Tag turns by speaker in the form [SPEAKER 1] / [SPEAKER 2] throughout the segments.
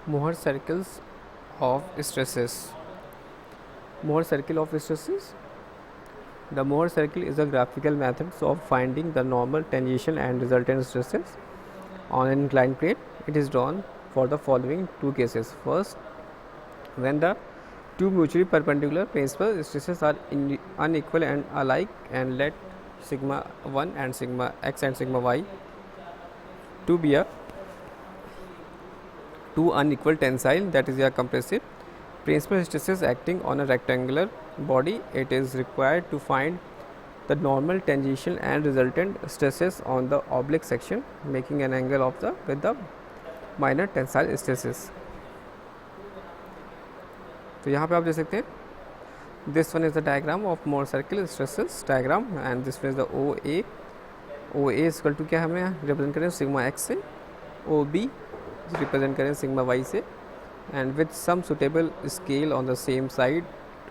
[SPEAKER 1] Mohr circles of stresses. Mohr circle of stresses. The Mohr circle is a graphical method of finding the normal, tangential and resultant stresses on an inclined plane. It is drawn for the following two cases. First, when the two mutually perpendicular principal stresses are unequal and alike, and let sigma 1 and sigma x and sigma y to be a two unequal tensile, that is a compressive principal stresses acting on a rectangular body, it is required to find the normal, tangential and resultant stresses on the oblique section, making an angle of the with the minor tensile stresses. तो यहाँ पे आप देख सकते हैं, this one is the diagram of Mohr circle stresses diagram, and this one is the O A equal to क्या हमें represent करें सिग्मा एक्स से, ओ बी रिप्रेजेंट करें सिग्मा वाई से, and with some suitable scale on the same side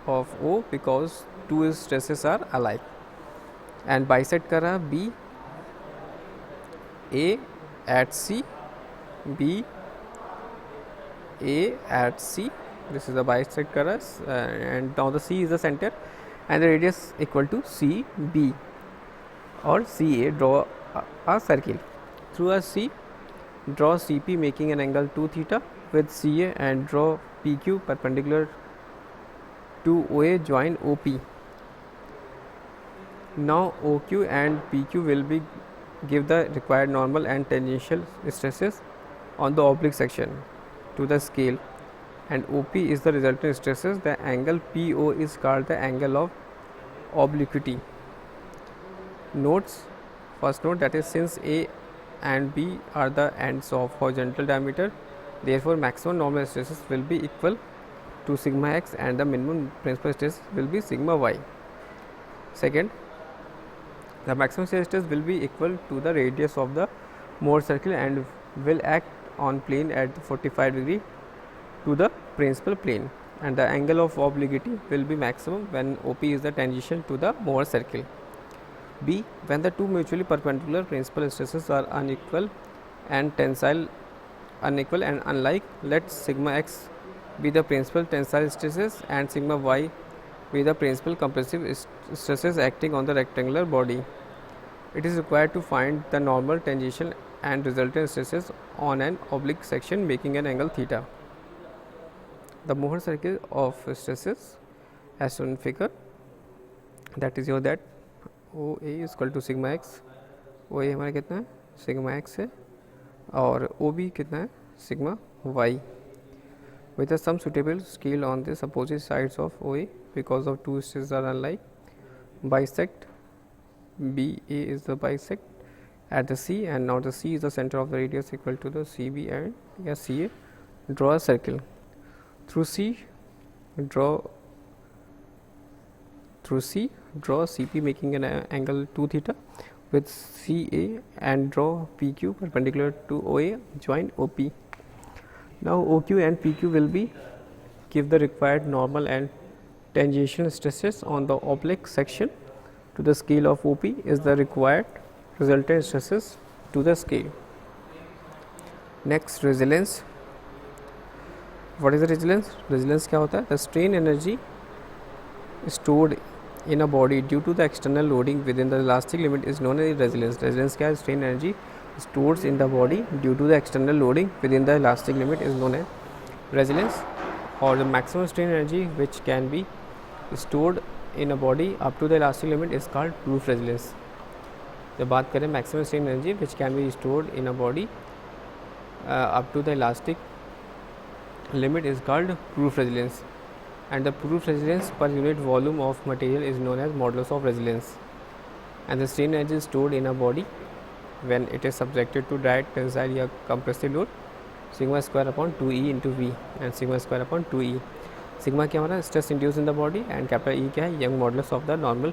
[SPEAKER 1] of O because two stresses are alike, and bisect कर रहा B A at C, B A at C, this is the bisect कर रहा है, and now the C is the center and the radius equal to CB or CA. Draw a circle through a C, draw CP making an angle 2 theta with CA, and draw PQ perpendicular to OA, join OP. Now OQ and PQ will be give the required normal and tangential stresses on the oblique section to the scale, and OP is the resultant stresses. The angle PO is called the angle of obliquity. Notes, first note, that is, since A and B are the ends of horizontal diameter, therefore maximum normal stresses will be equal to sigma x and the minimum principal stress will be sigma y. Second, the maximum stress will be equal to the radius of the Mohr circle and will act on plane at 45 degree to the principal plane, and the angle of obliquity will be maximum when OP is the tangential to the Mohr circle. B, when the two mutually perpendicular principal stresses are unequal and unlike, let sigma x be the principal tensile stresses and sigma y be the principal compressive stresses acting on the rectangular body. It is required to find the normal, tangential and resultant stresses on an oblique section, making an angle theta. The Mohr circle of stresses as shown in figure, that is your that O A is equal to sigma x, O A हमारा कितना है sigma x है, और O B कितना है sigma y, with some suitable scale on the opposite sides of OA because of two stresses are unlike. Bisect BA is the bisect at the C, and now the C is the center of the radius equal to the CB and CA. Draw a circle through C, draw CP making an angle 2 theta with CA, and draw PQ perpendicular to OA, join OP. Now OQ and PQ will be give the required normal and tangential stresses on the oblique section to the scale of OP is the required resultant stresses to the scale. Next, resilience. What is the resilience? Resilience क्या होता है? The strain energy stored in a body due to the external loading within the elastic limit is known as resilience. Resilience क्या है? Strain energy stored in the body due to the external loading within the elastic limit is known as resilience, or the maximum strain energy which can be stored in a body up to the elastic limit is called proof resilience. जब बात करें maximum strain energy which can be stored in a body up to the elastic limit is called proof resilience, and the proof resilience per unit volume of material is known as modulus of resilience. And the strain energy stored in a body when it is subjected to direct tensile या compressive load, sigma square upon 2E into V and sigma square upon 2E. Sigma क्या हमारा stress induced in the body, and capital E क्या है Young modulus of the normal,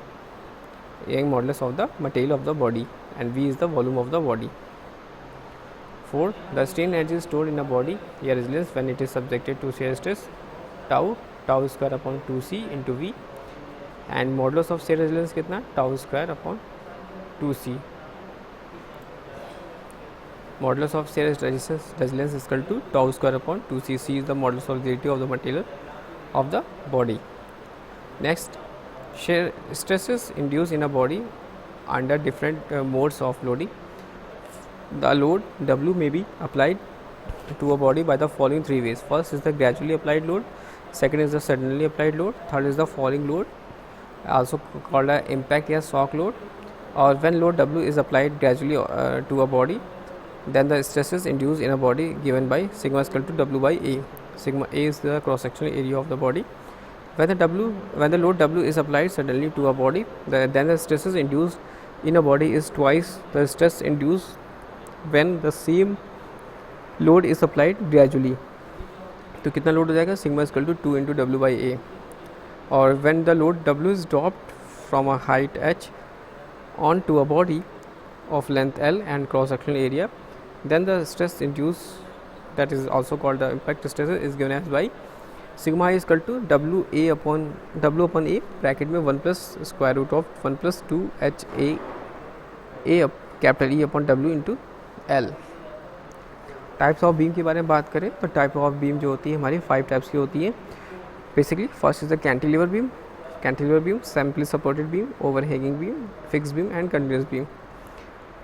[SPEAKER 1] Young modulus of the material of the body, and V is the volume of the body. 4. The strain energy stored in a body या resilience when it is subjected to shear stress tau square upon 2C into V, and modulus of shear resilience कितना tau square upon 2C. Modulus of shear resilience is equal to tau square upon 2c. C is the modulus of rigidity of the material of the body. Next, shear stresses induced in a body under different modes of loading. The load W may be applied to a body by the following three ways. First is the gradually applied load, second is the suddenly applied load, third is the falling load, also called an impact or shock load. Or when load W is applied gradually to a body, then the stresses induced in a body given by sigma is equal to W by A. Sigma A is the cross sectional area of the body. When the load W is applied suddenly to a body, then the stresses induced in a body is twice the stress induced when the same load is applied gradually. तो कितना load हो जाएगा? Sigma is equal to 2 into W by A. और when the load W is dropped from a height H on to a body of length L and cross sectional area, then the stress induced, that is also called the impact stress, is given as by sigma is equal to W upon A bracket में 1 plus square root of 1 plus 2 H A capital E upon W into L. Types of beam के बारे में बात करें तो type of beam जो होती है हमारी 5 टाइप्स की होती है basically. First is the cantilever beam, simply supported beam, overhanging beam, fix beam and continuous beam.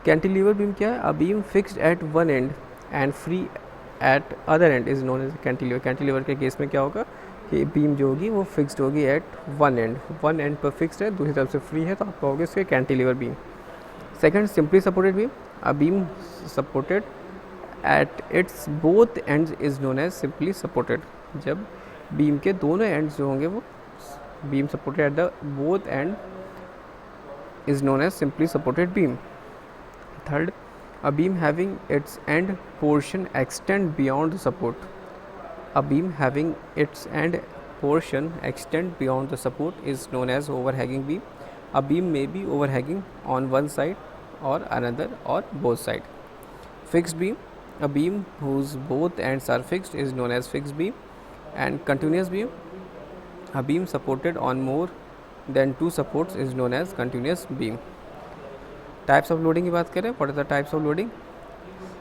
[SPEAKER 1] Cantilever beam क्या है? A beam fixed at one end and free at other end is known as cantilever. Cantilever के case में क्या होगा कि beam जो होगी वो फिक्स्ड होगी एट वन एंड पर फिक्स्ड है, दूसरी तरफ से फ्री है, तो आप कहोगे इसके cantilever beam. Second simply supported beam, a beam supported at its both ends is known as simply supported. जब बीम के दोनों एंड्स जो होंगे वो beam supported at the both end is known as simply supported beam. Third, a beam having its end portion extend beyond the support. A beam having its end portion extend beyond the support is known as overhanging beam. A beam may be overhanging on one side or another or both sides. Fixed beam, a beam whose both ends are fixed is known as fixed beam. And continuous beam, a beam supported on more than two supports is known as continuous beam. Types of loading की बात करें, what are the types of loading?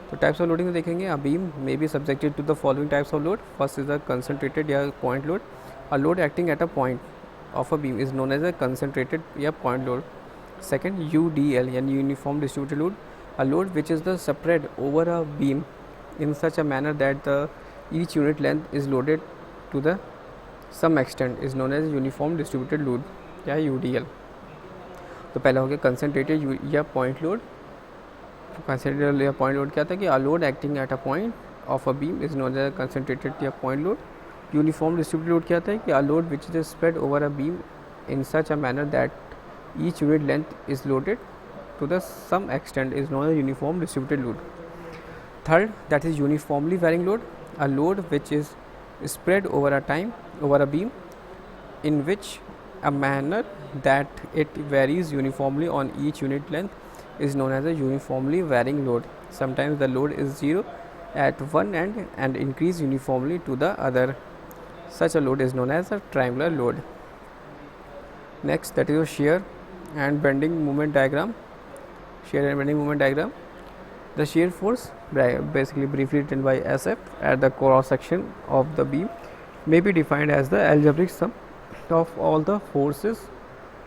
[SPEAKER 1] तो types of loading में देखेंगे a beam may be subjected to the following types of load. First is the concentrated या point load. A load acting at a point of a beam is known as a concentrated या point load. Second UDL यानी uniform distributed load, a load which is the spread over a beam in such a manner that the each unit length is loaded to the some extent is known as uniform distributed load या UDL. तो पहला हो गया concentrated या point load. Concentrated या point load क्या था कि a load acting at a point of a beam is known as concentrated या point load. Uniform distributed load क्या था कि a load which is spread over a beam in such a manner that each unit length is loaded to the some extent is known as uniform distributed load. Third, that is uniformly varying load, a load which is spread over a beam in which a manner that it varies uniformly on each unit length is known as a uniformly varying load. Sometimes the load is zero at one end and increase uniformly to the other. Such a load is known as a triangular load. Next, that is a shear and bending moment diagram. Shear and bending moment diagram. The shear force, basically briefly written by SF, at the cross section of the beam may be defined as the algebraic sum of all the forces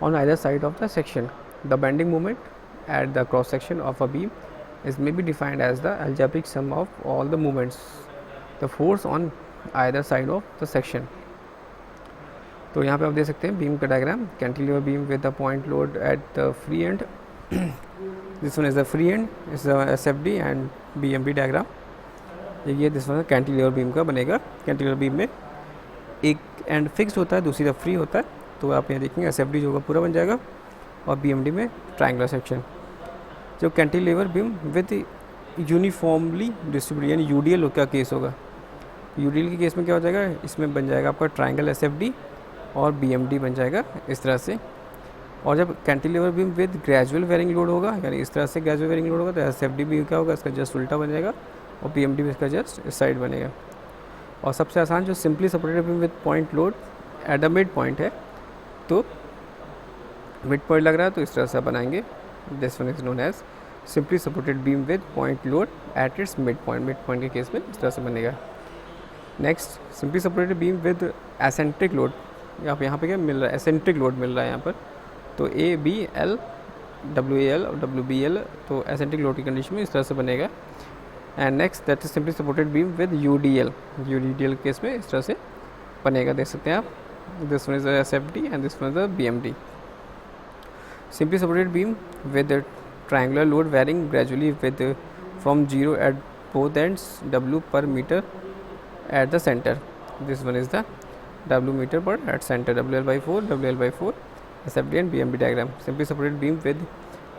[SPEAKER 1] on either side of the section. The bending moment at the cross section of a beam is may be defined as the algebraic sum of all the moments, the force on either side of the section. तो यहाँ पे आप देख सकते हैं beam का diagram. Cantilever beam with the point load at the free and, this one is the free end, is the SFD and BMB diagram. ये this one cantilever beam का बनेगा. कैंटिलीवर बीम में एक एंड फिक्स्ड होता है, दूसरी तरफ free होता है. तो आप यहाँ देखेंगे एसएफडी जो होगा पूरा बन जाएगा और बीएमडी में ट्रायंगुलर सेक्शन. जो cantilever beam with uniformly distributed यानी यूडीएल का केस होगा. यूडीएल के केस में क्या हो जाएगा, इसमें बन जाएगा आपका ट्रायंगल एसएफडी और बीएमडी बन जाएगा इस तरह से. और जब cantilever beam with gradual varying load होगा यानी इस तरह से ग्रेजुअल वेरिंग लोड होगा तो एसएफडी भी क्या होगा, इसका जस्ट उल्टा बन जाएगा और बीएमडी भी इसका जस्ट इस साइड बनेगा. और सबसे आसान जो simply supported beam with point load at a mid point है, तो मिड पॉइंट लग रहा है तो इस तरह से बनाएंगे. This one is known as simply supported beam with point load at its mid point के केस में इस तरह से बनेगा। Next, simply supported beam with eccentric load, आप यहाँ पे क्या मिल रहा है, एसेंट्रिक लोड मिल रहा है यहाँ पर, तो A B L W A L और डब्ल्यू बी एल, तो एसेंट्रिक लोड की कंडीशन में इस तरह से बनेगा। And next that is simply supported beam with U D L case में इस तरह से बनेगा, देख सकते हैं आप। This one is S F D and this one is B M D. Simply supported beam with triangular load varying gradually with from 0 at both ends, W per meter at the center. This one is the W meter per at center, WL by 4, WL by 4, SFD and BMB diagram. Simply supported beam with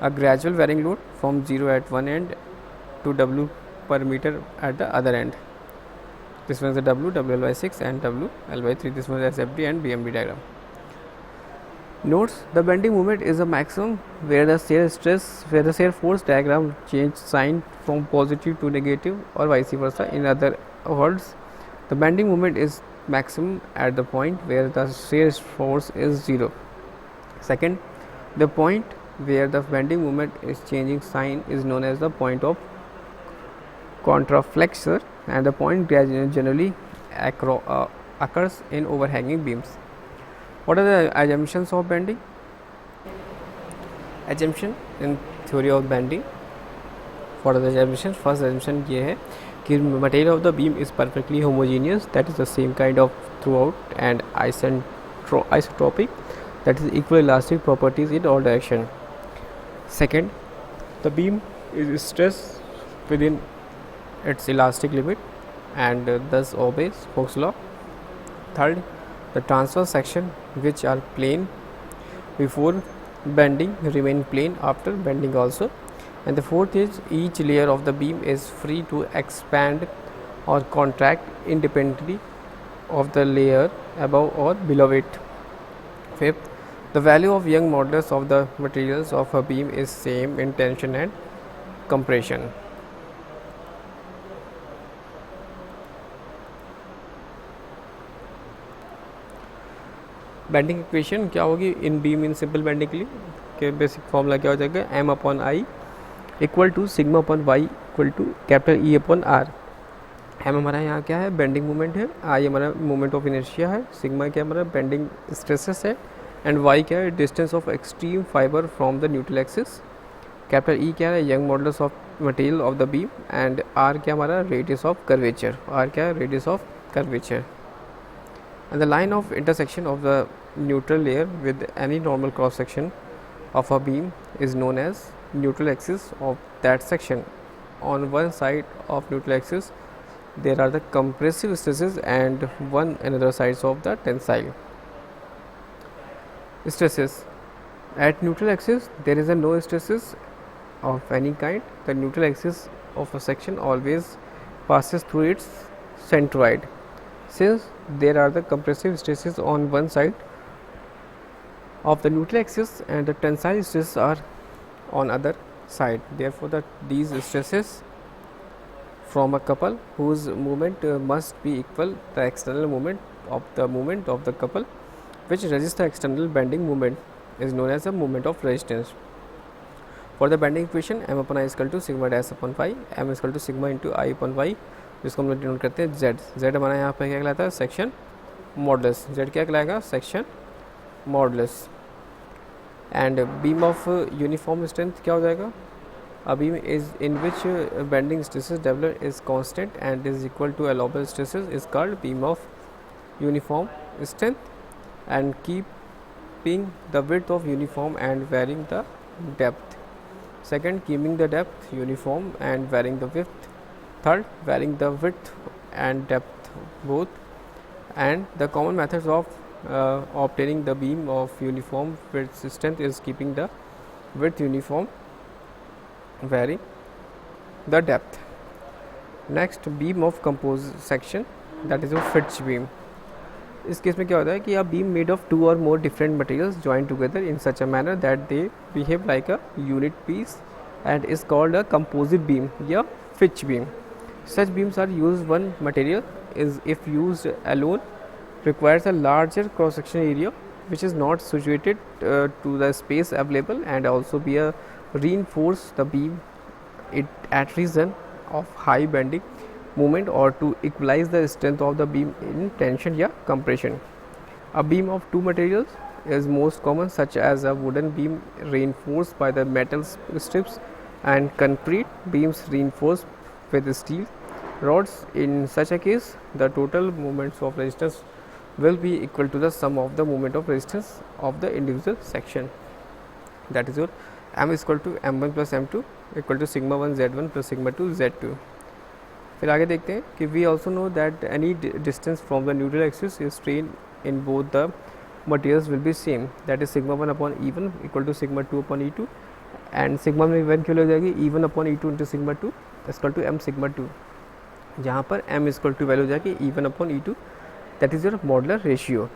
[SPEAKER 1] a gradual varying load from 0 at one end to W per meter at the other end. This one is the WL by 6 and WL by 3. This one is SFD and BMB diagram. Notes: the bending moment is a maximum where the shear force diagram change sign from positive to negative or vice versa. In other words, the bending moment is maximum at the point where the shear force is 0. Second, the point where the bending moment is changing sign is known as the point of contraflexure, and the point generally occurs in overhanging beams. What are the assumptions of bending? Assumption in theory of bending. What are the assumptions? First assumption ये है कि material of the beam is perfectly homogeneous, that is the same kind of throughout, and isotropic, that is equal elastic properties in all direction. Second, the beam is stressed within its elastic limit and thus obeys Hooke's law. Third, the transverse section which are plane before bending remain plane after bending also. And the fourth is each layer of the beam is free to expand or contract independently of the layer above or below it. Fifth, the value of Young modulus of the materials of a beam is same in tension and compression. Bending equation क्या होगी in beam in simple bending के लिए, के basic formula क्या हो जाएगा, M upon I equal to sigma upon Y equal to capital E upon R. M हमारा यहाँ क्या है, बेंडिंग मोमेंट है, आई हमारा मोमेंट ऑफ इनर्शिया है, सिग्मा क्या हमारा बेंडिंग स्ट्रेसेस है, एंड वाई क्या है, distance of extreme fibre from the neutral axis. Capital E क्या है, Young modulus of material of the beam, and R क्या हमारा रेडियस ऑफ कर्वेचर, आर क्या है, radius of curvature. And the line of intersection of the neutral layer with any normal cross section of a beam is known as neutral axis of that section. On one side of neutral axis there are the compressive stresses and one another sides of the tensile stresses. At neutral axis there is a no stresses of any kind. The neutral axis of a section always passes through its centroid. Since there are the compressive stresses on one side of the neutral axis and the tensile stresses are on other side, therefore these stresses from a couple whose moment must be equal the external moment of the couple which resists the external bending moment is known as a moment of resistance. For the bending equation, m upon I is equal to sigma dash upon phi, m is equal to sigma into I upon y, जिसको हम लोग denote करते हैं z। z हमारा यहाँ पर क्या कहलाता है, सेक्शन मॉडुलस। z क्या कहलाएगा, section modulus. And beam of uniform strength क्या हो जाएगा, a beam is in which bending stresses develop is constant and is equal to allowable stresses is called beam of uniform strength and keeping the width of uniform and varying the depth. Second, keeping the depth uniform and varying the width. Third, varying the width and depth both. And the common methods of obtaining the beam of uniform width strength is keeping the width uniform, varying the depth. Next, beam of composite section, that is a Fitch beam. इस case में क्या होता है कि a beam made of two or more different materials joined together in such a manner that they behave like a unit piece and is called a composite beam या Fitch beam. Such beams are used one material is if used alone requires a larger cross section area which is not situated to the space available and also be a reinforce the beam it at region of high bending moment or to equalize the strength of the beam in tension या compression. A beam of two materials is most common, such as a wooden beam reinforced by the metal strips and concrete beams reinforced with steel rods. In such a case, the total moments of resistance will be equal to the sum of the moment of resistance of the individual section. That is your m is equal to m1 plus m2 equal to sigma 1 z1 plus sigma 2 z2. फिर आगे देखते हैं कि we also know that any distance from the neutral axis is strain in both the materials will be same, that is sigma 1 upon E1 equal to sigma 2 upon E2, and sigma में value क्या हो जाएगी E1 upon E2 into sigma 2 equal to m sigma 2, जहाँ पर m equal to value हो जाएगी E1 upon E2, that is your modular ratio.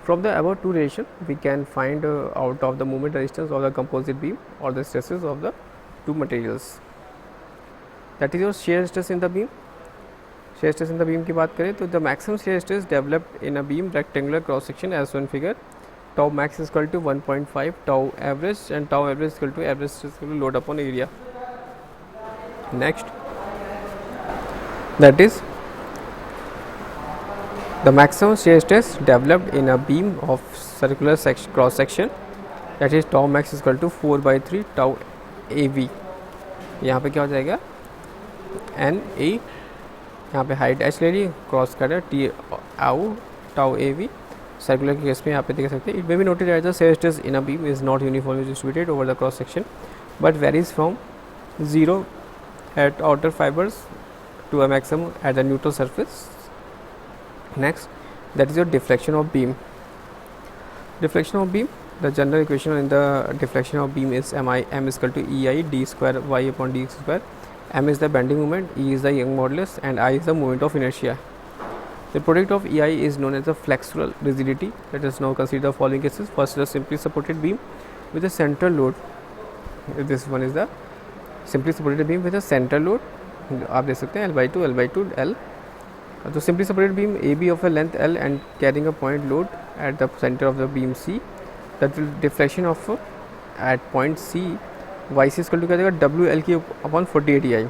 [SPEAKER 1] From the above two relation we can find out of the moment resistance of the composite beam or the stresses of the two materials. That is your shear stress in the beam. Shear stress in the beam की बात करें तो the maximum shear stress developed in a beam rectangular cross section as one figure tau max is equal to 1.5 tau average and tau average equal to average stress load upon area. Next that is the maximum shear stress developed in a beam of circular cross section that is tau max is equal to 4/3 tau A we. यहाँ पे क्या हो जाएगा N A, यहाँ पे height H ले ली, cross कर टी आउ टाउ ए वी. सर्कुलर के केस में यहाँ पे देख सकते हैं. It may be noted that the shear stress in a beam is not uniformly distributed over the cross section but varies from 0 at outer fibres to a maximum at the neutral surface. Next that is your deflection of beam. Deflection of beam, the general equation in the deflection of beam is m is equal to ei d square y upon d square. M is the bending moment, E is the Young modulus, and I is the moment of inertia. The product of EI is known as the flexural rigidity. Let us now consider the following cases. First, the simply supported beam with a central load. This one is the simply supported beam with a central load. आप देख सकते हैं L/2 L/2 L. तो simply supported beam AB of a length L and carrying a point load at the center of the beam C. That will deflection of at point C Y C equal to क्या जाएगा W L की upon 48 E I.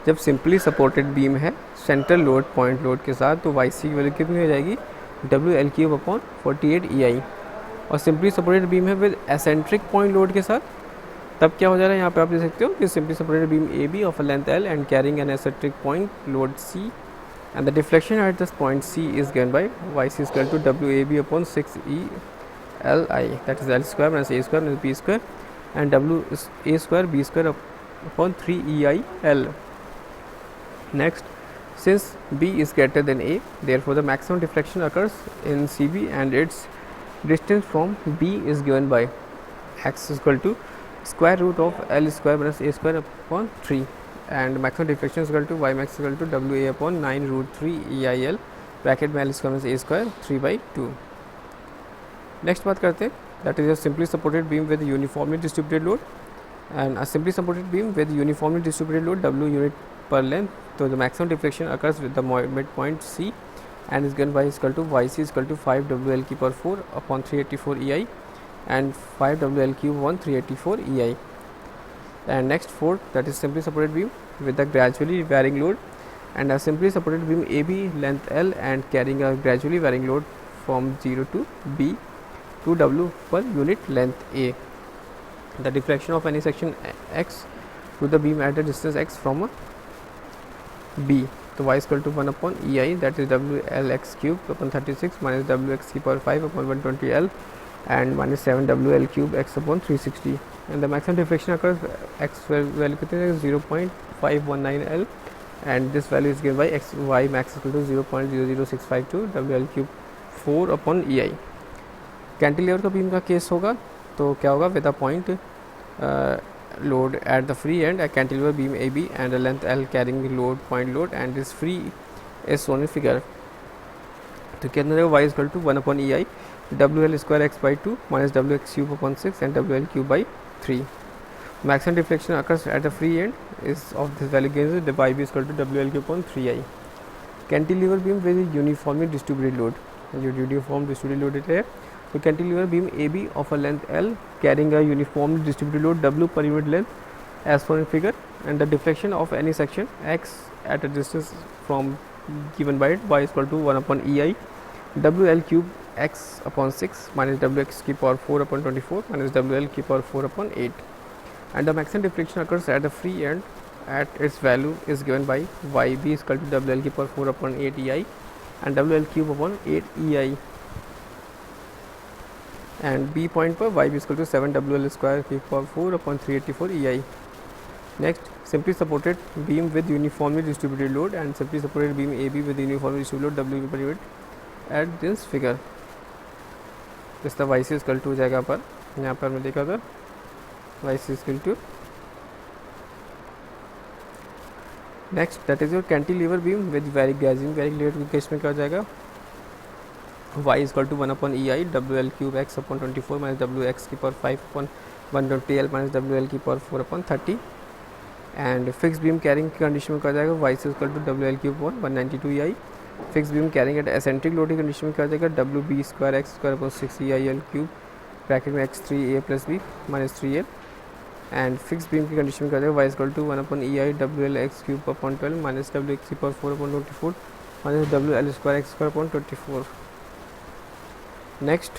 [SPEAKER 1] जब simply supported beam है central load point load के साथ तो Y C की value कितनी हो जाएगी W L cube upon 48 E आई. और सिंपली सपोर्टेड बीम है विद एसेंट्रिक पॉइंट लोड के साथ तब क्या हो जा रहा है यहाँ पे आप देख सकते हो कि simply supported beam A B of a length L and carrying an eccentric point load C and the deflection at this point C is given by Y C equal to W A B upon 6 E L I, that is L square minus A square minus B square and W is a square b square upon 3 EI L. Next, since B is greater than A, therefore the maximum deflection occurs in CB and its distance from B is given by x is equal to square root of L square minus A square upon 3 and maximum deflection is equal to Y max is equal to WA upon 9 root 3 EIL bracket में L square minus A square 3/2. Next बात करते हैं. That is a simply supported beam with uniformly distributed load and a simply supported beam with uniformly distributed load W unit per length. So the maximum deflection occurs with the midpoint C and is given by is equal to YC is equal to 5 WL cube per 4 upon 384 EI and 5 WL cube upon 384 EI. And next fourth, that is simply supported beam with a gradually varying load and a simply supported beam AB length L and carrying a gradually varying load from 0 to B 2 W per unit length A. The deflection of any section X to the beam at a distance X from a B. So Y is equal to 1 upon EI, that is W L x cube upon 36 minus W x cube power 5 upon 120 L and minus 7 W L cube x upon 360. And the maximum deflection occurs X value कितने है 0.519 L and this value is given by X Y max equal to 0.00652 W L cube 4 upon EI. Cantilever का beam का case होगा तो क्या होगा with a point load at the free end a cantilever beam A B and a length L carrying load point load and this free is shown in figure. तो कितना रहेगा Y equal to 1 upon E I W L square X by 2 minus W X cube upon 6 and W L cube by 3. Maximum deflection occurs at the free end is of this value gives Y B equal to W L cube upon 3 I. Cantilever beam with uniformly distributed load, जो uniform distributed load है तो cantilever beam AB of a length L carrying a uniformly distributed load W per unit length as shown in figure, and the deflection of any section x at a distance from given by it y is equal to 1 upon ei wl cube x upon 6 minus wx की power 4 upon 24 minus wl की power 4 upon 8, and the maximum deflection occurs at the free end at its value is given by yb is equal to wl की power 4 upon 8 ei and wl cube upon 8 ei, and b point पर yb is equal to 7 wl square की power 4 upon 384 ei. Next, simply supported beam with uniformly distributed load and simply supported beam AB with uniformly distributed load W per unit at this figure. इसका y c equal to हो जाएगा पर यहाँ पर मैं देखा था y c equal to next that is your cantilever beam with variegating case में क्या हो जाएगा y equal to 1 upon E I W L cube X upon 24 minus W X की power 5 upon 120 minus W L की power 4 upon 30, and fix beam carrying की condition में क्या जाएगा y is equal to W L cube upon 192 ei. Fix beam carrying eight eccentric loading condition में क्या जाएगा W B square X square upon 6 E I L cube bracket में X 3 A plus B minus 3 L, and fix beam की condition में क्या जाएगा y equal to 1 upon E I W L X cube upon 12 minus W X की power 4 upon 24 minus W L square X square upon 24. Next